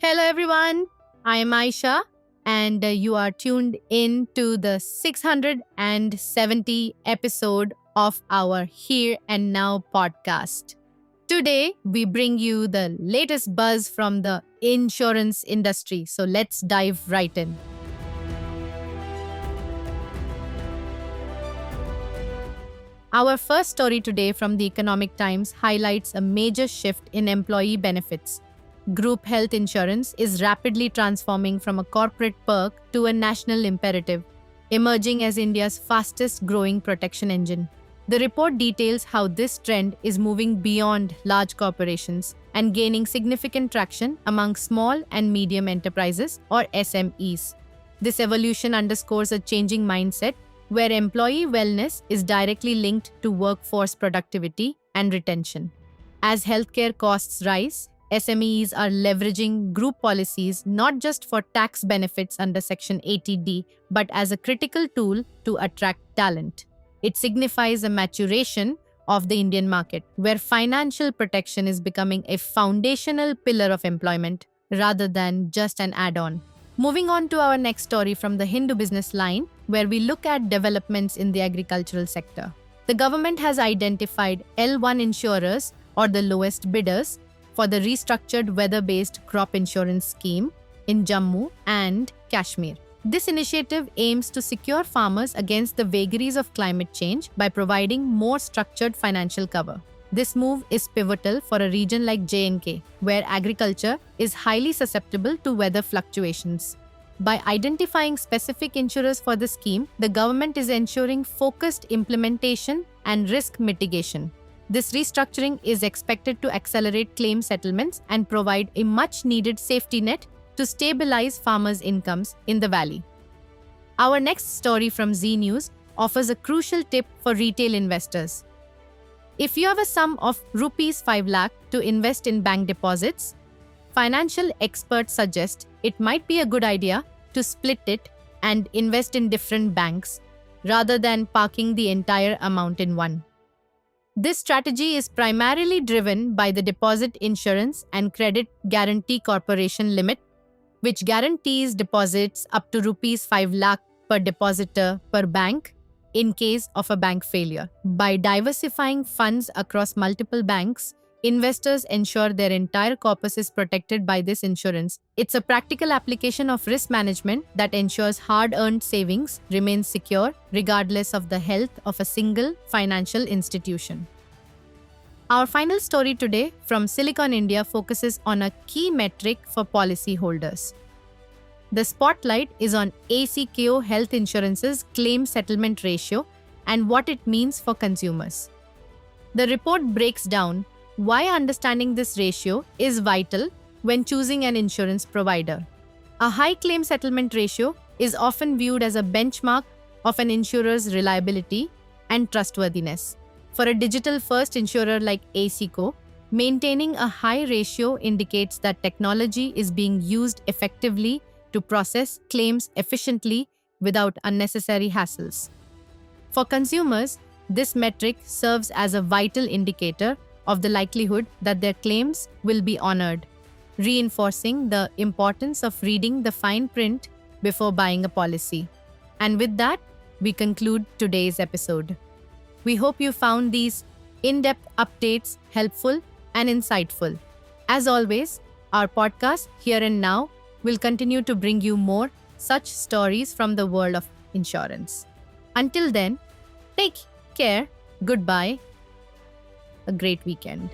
Hello, everyone. I am Aisha, and you are tuned in to the 670 episode of our Here and Now podcast. Today, we bring you the latest buzz from the insurance industry. So let's dive right in. Our first story today from the Economic Times highlights a major shift in employee benefits. Group health insurance is rapidly transforming from a corporate perk to a national imperative, emerging as India's fastest growing protection engine. The report details how this trend is moving beyond large corporations and gaining significant traction among small and medium enterprises or SMEs. This evolution underscores a changing mindset where employee wellness is directly linked to workforce productivity and retention. As healthcare costs rise, SMEs are leveraging group policies not just for tax benefits under Section 80D, but as a critical tool to attract talent. It signifies a maturation of the Indian market, where financial protection is becoming a foundational pillar of employment rather than just an add-on. Moving on to our next story from the Hindu Business Line, where we look at developments in the agricultural sector. The government has identified L1 insurers, or the lowest bidders, for the restructured weather-based crop insurance scheme in Jammu and Kashmir. This initiative aims to secure farmers against the vagaries of climate change by providing more structured financial cover. This move is pivotal for a region like J&K, where agriculture is highly susceptible to weather fluctuations. By identifying specific insurers for the scheme, the government is ensuring focused implementation and risk mitigation. This restructuring is expected to accelerate claim settlements and provide a much-needed safety net to stabilize farmers' incomes in the valley. Our next story from Zee News offers a crucial tip for retail investors. If you have a sum of rupees 5 lakh to invest in bank deposits, financial experts suggest it might be a good idea to split it and invest in different banks rather than parking the entire amount in one. This strategy is primarily driven by the Deposit Insurance and Credit Guarantee Corporation limit, which guarantees deposits up to rupees 5 lakh per depositor per bank in case of a bank failure. By diversifying funds across multiple banks, investors ensure their entire corpus is protected by this insurance. It's a practical application of risk management that ensures hard-earned savings remain secure regardless of the health of a single financial institution. Our final story today from Silicon India focuses on a key metric for policyholders. The spotlight is on ACKO Health Insurance's claim settlement ratio and what it means for consumers. The report breaks down why understanding this ratio is vital when choosing an insurance provider. A high claim settlement ratio is often viewed as a benchmark of an insurer's reliability and trustworthiness. For a digital-first insurer like ACKO, maintaining a high ratio indicates that technology is being used effectively to process claims efficiently without unnecessary hassles. For consumers, this metric serves as a vital indicator of the likelihood that their claims will be honored, reinforcing the importance of reading the fine print before buying a policy. And with that, we conclude today's episode. We hope you found these in-depth updates helpful and insightful. As always, our podcast, Here and Now, will continue to bring you more such stories from the world of insurance. Until then, take care, goodbye, a great weekend.